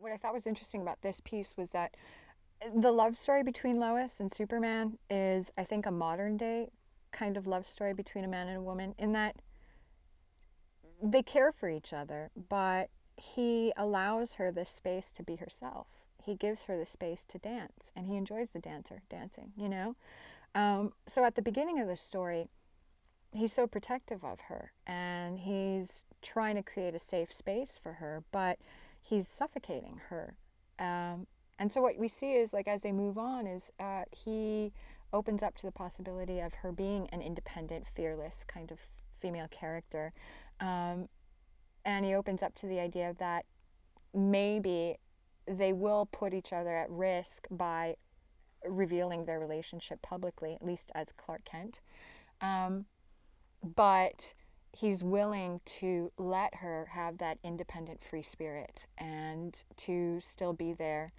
What I thought was interesting about this piece was that the love story between Lois and Superman is, I think, a modern day kind of love story between a man and a woman, in that they care for each other, but he allows her the space to be herself. He gives her the space to dance, and he enjoys the dancing, you know? So at the beginning of the story, he's so protective of her, and he's trying to create a safe space for her, but he's suffocating her. And so what we see is, like, as they move on, is he opens up to the possibility of her being an independent, fearless kind of female character. And he opens up to the idea that maybe they will put each other at risk by revealing their relationship publicly, at least as Clark Kent. But he's willing to let her have that independent, free spirit, and to still be there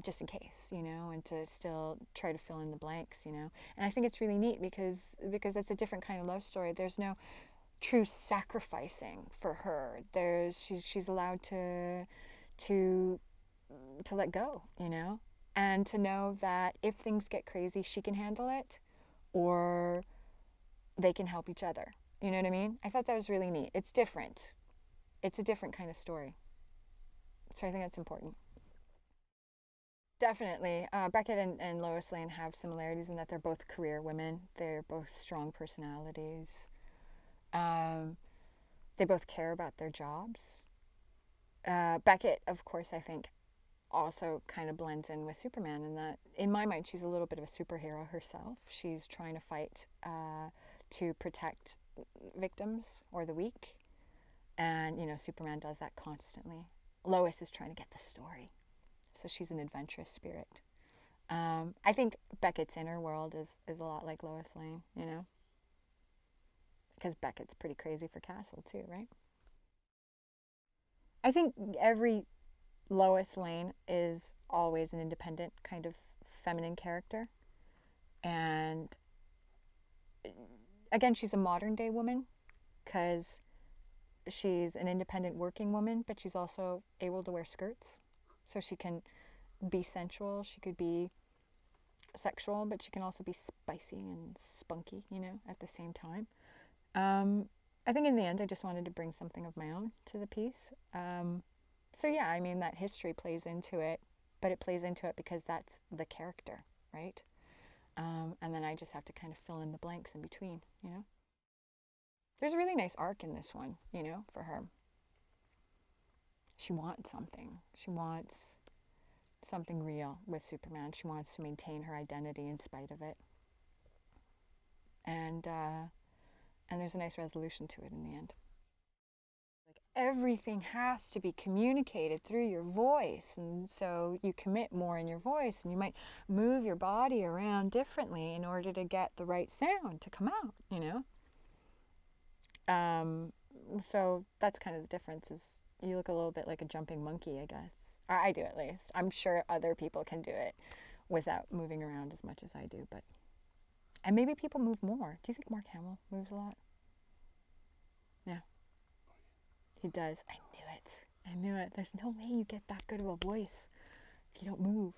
just in case, you know, and to still try to fill in the blanks, you know. And I think it's really neat because it's a different kind of love story. There's no true sacrificing for her. She's allowed to let go, you know, and to know that if things get crazy, she can handle it, or they can help each other. You know what I mean? I thought that was really neat. It's different. It's a different kind of story. So I think that's important. Definitely. Beckett and Lois Lane have similarities in that they're both career women. They're both strong personalities. They both care about their jobs. Beckett, of course, I think also kind of blends in with Superman in that, in my mind, she's a little bit of a superhero herself. She's trying to fight to protect victims or the weak. And, you know, Superman does that constantly. Lois is trying to get the story. So she's an adventurous spirit. I think Beckett's inner world is a lot like Lois Lane, you know? Because Beckett's pretty crazy for Castle too, right? I think every Lois Lane is always an independent kind of feminine character. And again, she's a modern day woman because she's an independent working woman, but she's also able to wear skirts. So she can be sensual, she could be sexual, but she can also be spicy and spunky, you know, at the same time. I think in the end, I just wanted to bring something of my own to the piece. So yeah, I mean, that history plays into it, but it plays into it because that's the character, right? And then I just have to kind of fill in the blanks in between, you know? There's a really nice arc in this one, you know, for her. She wants something. She wants something real with Superman. She wants to maintain her identity in spite of it. And there's a nice resolution to it in the end. Like, everything has to be communicated through your voice, and so you commit more in your voice, and you might move your body around differently in order to get the right sound to come out, you know? So that's kind of the difference, is you look a little bit like a jumping monkey, I guess. I do, at least. I'm sure other people can do it without moving around as much as I do, but... And maybe people move more. Do you think Mark Hamill moves a lot? Yeah. He does. I knew it. I knew it. There's no way you get that good of a voice if you don't move.